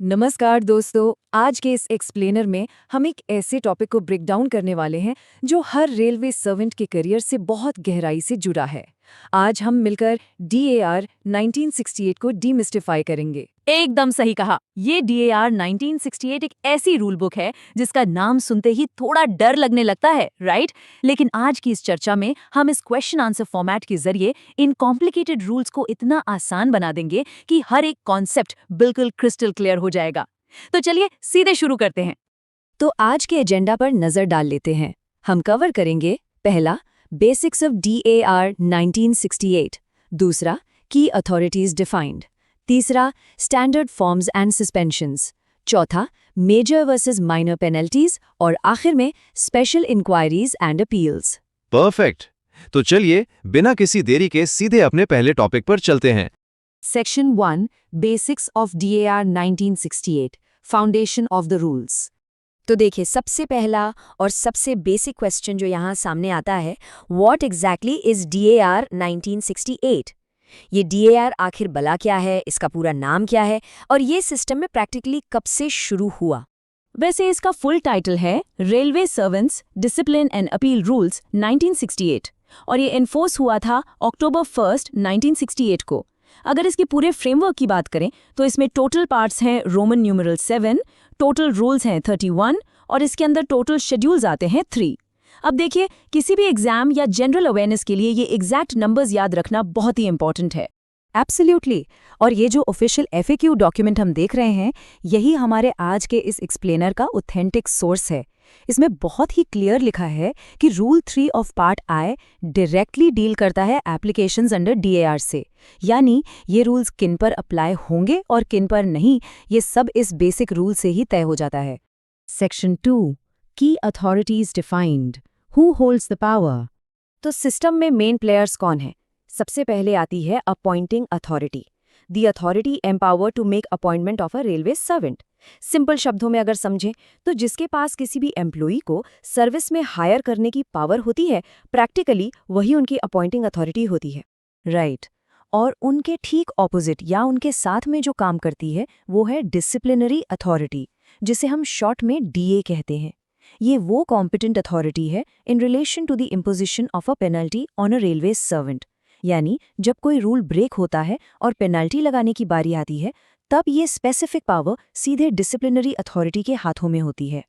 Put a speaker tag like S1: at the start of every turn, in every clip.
S1: नमस्कार दोस्तों। आज के इस एक्सप्लेनर में हम एक ऐसे टॉपिक को ब्रेक डाउन करने वाले हैं जो हर रेलवे सर्वेंट के करियर से बहुत गहराई से जुड़ा है। आज हम मिलकर DAR 1968 को डीमिस्टिफाई करेंगे।
S2: एकदम सही कहा। ये DAR 1968 एक ऐसी रूल बुक है जिसका नाम सुनते ही थोड़ा डर लगने लगता है, राइट? लेकिन आज की इस चर्चा में हम इस क्वेश्चन आंसर फॉर्मेट के जरिए इन कॉम्प्लिकेटेड रूल्स को इतना आसान बना देंगे कि हर एक कॉन्सेप्ट बिल्कुल क्रिस्टल क्लियर हो जाएगा। तो चलिए सीधे शुरू करते हैं।
S1: तो आज के एजेंडा पर नजर डाल लेते हैं। हम कवर करेंगे पहला, बेसिक्स ऑफ DAR 1968, दूसरा, की अथॉरिटीज डिफाइंड, तीसरा, स्टैंडर्ड फॉर्म्स एंड सस्पेंशंस, चौथा, मेजर वर्सेस माइनर पेनल्टीज और आखिर में special inquiries and appeals.
S3: Perfect. तो चलिए बिना किसी देरी के सीधे अपने पहले टॉपिक पर चलते हैं।
S2: Section 1, basics of DAR 1968, foundation of the rules.
S1: तो देखिए, सबसे पहला और सबसे बेसिक क्वेश्चन जो यहाँ सामने आता है, व्हाट एग्जैक्टली इज DAR 1968? ये DAR आखिर भला क्या है, इसका पूरा नाम क्या है और ये सिस्टम में प्रैक्टिकली कब से शुरू हुआ?
S2: वैसे इसका फुल टाइटल है railway servants discipline and appeal rules 1968 और ये एनफोर्स हुआ था अक्टूबर 1, 1968 को। अगर इसके पूरे फ्रेमवर्क की बात करें तो इसमें टोटल पार्ट्स हैं रोमन न्यूमरल 7, टोटल रूल्स हैं 31 और इसके अंदर टोटल शेड्यूल्स आते हैं 3। अब देखिए, किसी भी एग्जाम या जनरल अवेयरनेस के लिए ये एग्जैक्ट नंबर्स याद रखना बहुत ही इंपॉर्टेंट है।
S1: एब्सोल्युटली। और ये जो ऑफिशियल FAQ डॉक्यूमेंट हम देख रहे हैं, यही हमारे आज के इस एक्सप्लेनर का ऑथेंटिक सोर्स है। इसमें बहुत ही क्लियर लिखा है कि rule 3 of part I directly deal करता है एप्लीकेशंस अंडर DAR से, यानी ये रूल्स किन पर अप्लाई होंगे और किन पर नहीं, ये सब इस बेसिक रूल से ही तय हो जाता है। सेक्शन 2, की authorities defined, who holds the power. तो सिस्टम में मेन प्लेयर्स कौन हैं? सबसे पहले आती है appointing authority, the authority empower to make appointment of a railway servant. Simple शब्दों में अगर समझें तो जिसके पास किसी भी एम्प्लॉई को सर्विस में हायर करने की पावर होती है, प्रैक्टिकली वही उनकी अपॉइंटिंग अथॉरिटी होती है, राइट? और उनके ठीक ऑपोजिट या उनके साथ में जो काम करती है वो है डिसिप्लिनरी अथॉरिटी, जिसे हम शॉर्ट में DA कहते हैं। ये वो कॉम्पिटेंट अथॉरिटी है in relation to the imposition of a penalty on a railway servant, यानी जब कोई रूल ब्रेक होता है और पेनल्टी लगाने की बारी आती है, तब ये स्पेसिफिक पावर सीधे डिसिप्लिनरी अथॉरिटी के हाथों में होती है।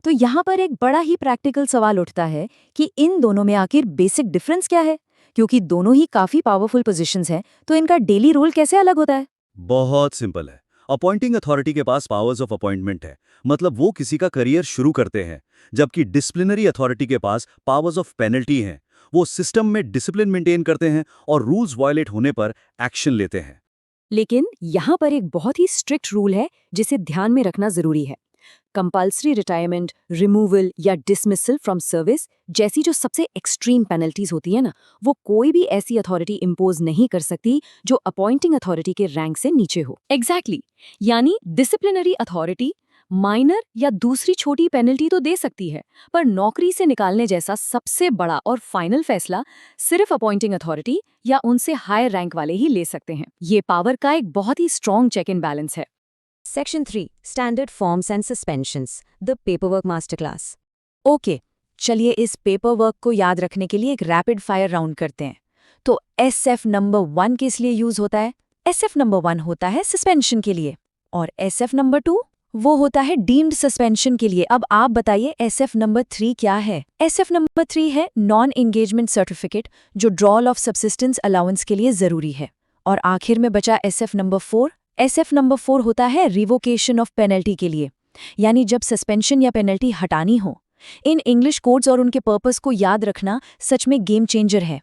S2: तो यहाँ पर एक बड़ा ही प्रैक्टिकल सवाल उठता है कि इन दोनों में आखिर बेसिक डिफरेंस क्या है? क्योंकि दोनों ही काफी पावरफुल पोजीशंस हैं, तो इनका डेली रोल कैसे अलग होता है?
S4: बहुत सिंपल है। अपॉइंटिंग अथॉरिटी के पास पावर्स ऑफ अपॉइंटमेंट है, मतलब वो किसी का करियर शुरू करते हैं, जबकि डिसिप्लिनरी अथॉरिटी के पास पावर्स ऑफ पेनल्टी हैं। वो सिस्टम में डिसिप्लिन मेंटेन करते हैं और रूल्स वायलेट होने पर एक्शन लेते हैं।
S1: लेकिन यहाँ पर एक बहुत ही स्ट्रिक्ट रूल है जिसे ध्यान में रखना जरूरी है। कंपल्सरी रिटायरमेंट, रिमूवल या डिसमिसल फ्रॉम सर्विस जैसी जो सबसे एक्सट्रीम पेनल्टीज होती है ना, वो कोई भी ऐसी अथॉरिटी इम्पोज नहीं कर सकती जो अपॉइंटिंग अथॉरिटी के रैंक से नीचे हो।
S2: एग्जैक्टली। यानी डिसिप्लिनरी अथॉरिटी माइनर या दूसरी छोटी पेनल्टी तो दे सकती है, पर नौकरी से निकालने जैसा सबसे बड़ा और फाइनल फैसला सिर्फ अपॉइंटिंग अथॉरिटी या उनसे हायर रैंक वाले ही ले सकते हैं। ये पावर का एक बहुत ही स्ट्रॉन्ग चेक एंड बैलेंस है।
S1: Section 3, standard forms and suspensions, the paperwork master class. Okay, चलिए इस पेपरवर्क को याद रखने के लिए एक रैपिड फायर राउंड करते हैं। तो SF नंबर 1 किस लिए यूज होता है? SF नंबर 1 होता है सस्पेंशन के लिए, और SF नंबर 2 वो होता है डीम्ड सस्पेंशन के लिए। अब आप बताइए SF नंबर 3 क्या है? SF नंबर 3 है नॉन एंगेजमेंट सर्टिफिकेट, जो ड्रॉल ऑफ सब्सिस्टेंस अलाउंस के लिए जरूरी है। और आखिर में बचा SF नंबर 4। SF नंबर 4 होता है रिवोकेशन ऑफ पेनल्टी के लिए, यानी जब सस्पेंशन या पेनल्टी हटानी हो। इन इंग्लिश कोड्स और उनके पर्पस को याद रखना सच में गेम चेंजर है।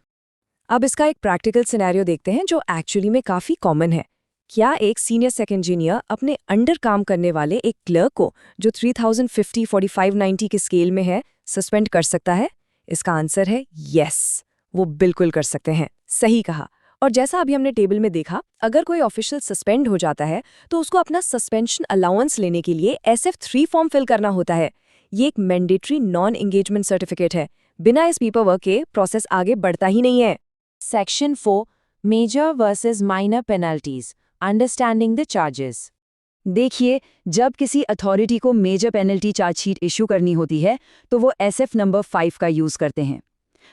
S1: अब इसका एक प्रैक्टिकल सिनेरियो देखते हैं जो एक्चुअली में काफी कॉमन है। क्या एक सीनियर सेकंड इंजीनियर अपने अंडर काम करने वाले एक क्लर्क को, जो 3050 4590 के स्केल में है, सस्पेंड कर सकता है? इसका आंसर है यस, वो बिल्कुल कर सकते हैं। सही कहा। और जैसा अभी हमने टेबल में देखा, अगर कोई ऑफिशियल सस्पेंड हो जाता है तो उसको अपना सस्पेंशन अलाउंस लेने के लिए SF3 फॉर्म फिल करना होता है। ये एक मैंडेटरी नॉन एंगेजमेंट सर्टिफिकेट है। बिना इस पेपरवर्क के प्रोसेस आगे बढ़ता ही नहीं है।
S2: Section 4, major versus minor penalties, understanding the charges.
S1: देखिए, जब किसी अथॉरिटी को मेजर पेनल्टी चार्जशीट इशू करनी होती है तो वो SF नंबर 5 का यूज करते हैं।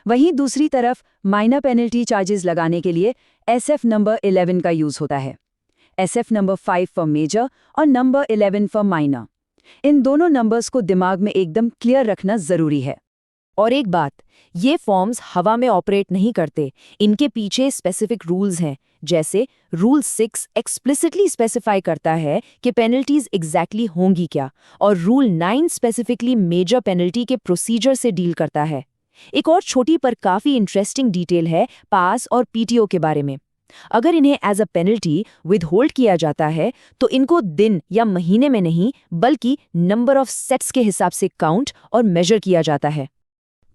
S1: वहीं दूसरी तरफ माइनर पेनल्टी चार्जेस लगाने के लिए SF नंबर 11 का यूज होता है। SF नंबर 5 फॉर मेजर और नंबर 11 फॉर माइनर। इन दोनों नंबर्स को दिमाग में एकदम क्लियर रखना जरूरी है।
S2: और एक बात, ये फॉर्म्स हवा में ऑपरेट नहीं करते, इनके पीछे स्पेसिफिक रूल्स हैं। जैसे रूल 6 एक्सप्लिसिटली स्पेसिफाई करता है कि पेनल्टीज एग्जैक्टली होंगी क्या, और रूल 9 स्पेसिफिकली मेजर पेनल्टी के प्रोसीजर से डील करता है। एक और छोटी पर काफी इंटरेस्टिंग डिटेल है पास और PTO के बारे में। अगर इन्हें एज अ पेनल्टी विदहोल्ड किया जाता है तो इनको दिन या महीने में नहीं बल्कि नंबर ऑफ सेट्स के हिसाब से काउंट और मेजर किया जाता है।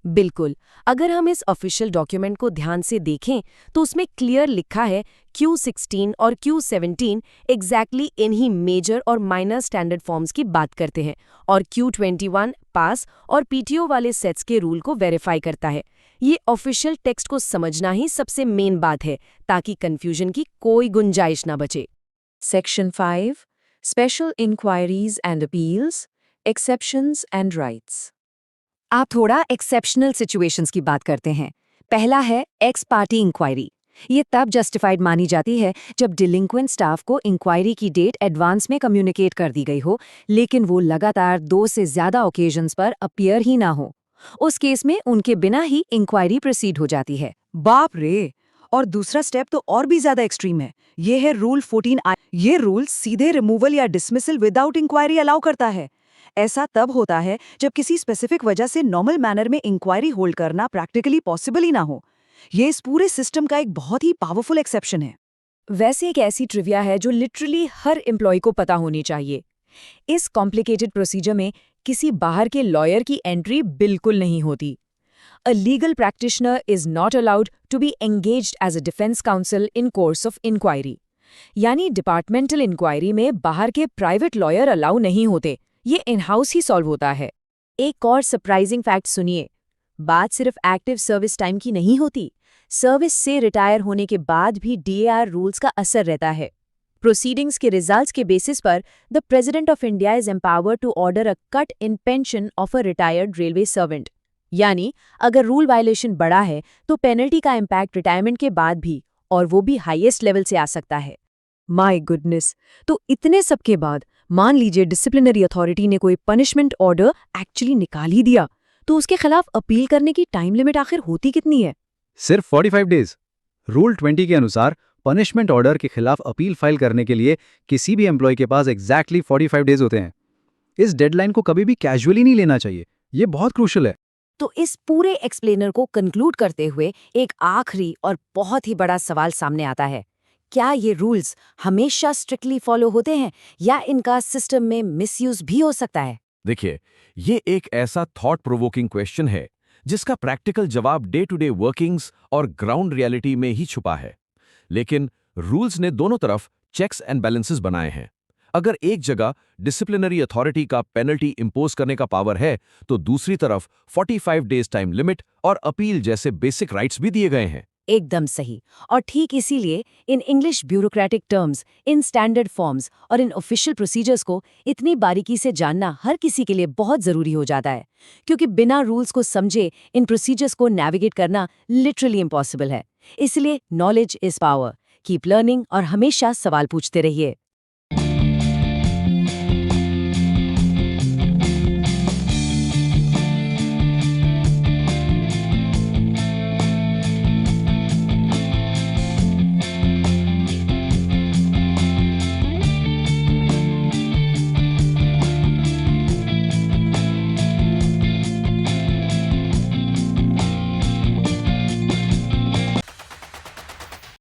S5: बिल्कुल, अगर हम इस ऑफिशियल डॉक्यूमेंट को ध्यान से देखें तो उसमें क्लियर लिखा है Q16 और Q17 एग्जैक्टली इन्हीं मेजर और माइनर स्टैंडर्ड फॉर्म्स की बात करते हैं, और Q21 पास और PTO वाले सेट्स के रूल को वेरीफाई करता है। ये ऑफिशियल टेक्स्ट को समझना ही सबसे मेन बात है, ताकि कंफ्यूजन की कोई गुंजाइश ना बचे।
S1: Section 5 special inquiries and appeals, exceptions and rights. आप थोड़ा एक्सेप्शनल सिचुएशंस की बात करते हैं। पहला है एक्स पार्टी इंक्वायरी। ये तब जस्टिफाइड मानी जाती है जब डिलिंक्वेंट स्टाफ को इंक्वायरी की डेट एडवांस में कम्युनिकेट कर दी गई हो, लेकिन वो लगातार 2 से ज्यादा ओकेजन्स पर अपीयर ही ना हो। उस केस में उनके बिना ही इंक्वायरी प्रोसीड हो जाती है।
S6: बाप रे! और दूसरा स्टेप तो और भी ज्यादा एक्सट्रीम है। ये है रूल 14I। ये रूल सीधे रिमूवल या डिसमिसल विदाउट इंक्वायरी अलाउ करता है। ऐसा तब होता है जब किसी स्पेसिफिक वजह से नॉर्मल मैनर में इंक्वायरी होल्ड करना प्रैक्टिकली पॉसिबल ही ना हो। ये इस पूरे सिस्टम का एक बहुत ही पावरफुल एक्सेप्शन है।
S2: वैसे एक ऐसी ट्रिविया है जो लिटरली हर एम्प्लॉय को पता होनी चाहिए। इस कॉम्प्लिकेटेड प्रोसीजर में किसी बाहर के लॉयर की एंट्री बिल्कुल नहीं होती। A legal practitioner is not allowed to be engaged as a defense counsel in course of inquiry. यानी डिपार्टमेंटल इंक्वायरी में बाहर के प्राइवेट लॉयर अलाउ नहीं होते, ये इन हाउस ही सॉल्व होता है। एक और सरप्राइजिंग फैक्ट सुनिए, बात सिर्फ एक्टिव सर्विस टाइम की नहीं होती, सर्विस से रिटायर होने के बाद भी DAR रूल्स का असर रहता है। प्रोसीडिंग्स के रिजल्ट्स के बेसिस पर the president of India is empowered to order a cut in pension of a retired railway servant. यानी अगर रूल वायलेशन बड़ा है तो पेनल्टी का इम्पैक्ट रिटायरमेंट के बाद भी, और वो भी हाईएस्ट लेवल से आ सकता है।
S1: माय गुडनेस, तो इतने सब के बाद मान लीजिए डिसिप्लिनरी अथॉरिटी ने कोई पनिशमेंट ऑर्डर एक्चुअली निकाल ही दिया, तो उसके खिलाफ अपील करने की टाइम लिमिट आखिर होती कितनी है?
S3: सिर्फ 45 डेज। रूल 20 के अनुसार पनिशमेंट ऑर्डर के खिलाफ अपील फाइल करने के लिए किसी भी एम्प्लॉय के पास एग्जैक्टली 45 डेज होते हैं। इस डेडलाइन को कभी भी कैजुअली नहीं लेना चाहिए, ये बहुत क्रूशल है।
S5: तो इस पूरे एक्सप्लेनर को कंक्लूड करते हुए एक आखिरी और बहुत ही बड़ा सवाल सामने आता है, क्या ये रूल्स हमेशा स्ट्रिक्टली फॉलो होते हैं या इनका सिस्टम में मिसयूज भी हो सकता है?
S7: देखिए, ये एक ऐसा थॉट प्रोवोकिंग क्वेश्चन है जिसका प्रैक्टिकल जवाब डे टू डे वर्किंग्स और ग्राउंड रियलिटी में ही छुपा है। लेकिन रूल्स ने दोनों तरफ चेक्स एंड बैलेंसेस बनाए हैं। अगर एक जगह डिसिप्लिनरी अथॉरिटी का पेनल्टी इंपोज करने का पावर है, तो दूसरी तरफ 45 डेज टाइम लिमिट और अपील जैसे बेसिक राइट्स भी दिए गए हैं।
S5: एकदम सही। और ठीक इसीलिए in English bureaucratic terms, in standard forms और इन ऑफिशियल प्रोसीजर्स को इतनी बारीकी से जानना हर किसी के लिए बहुत जरूरी हो जाता है, क्योंकि बिना रूल्स को समझे इन प्रोसीजर्स को नेविगेट करना लिटरली इम्पॉसिबल है। इसलिए knowledge is power. Keep learning और हमेशा सवाल पूछते रहिए।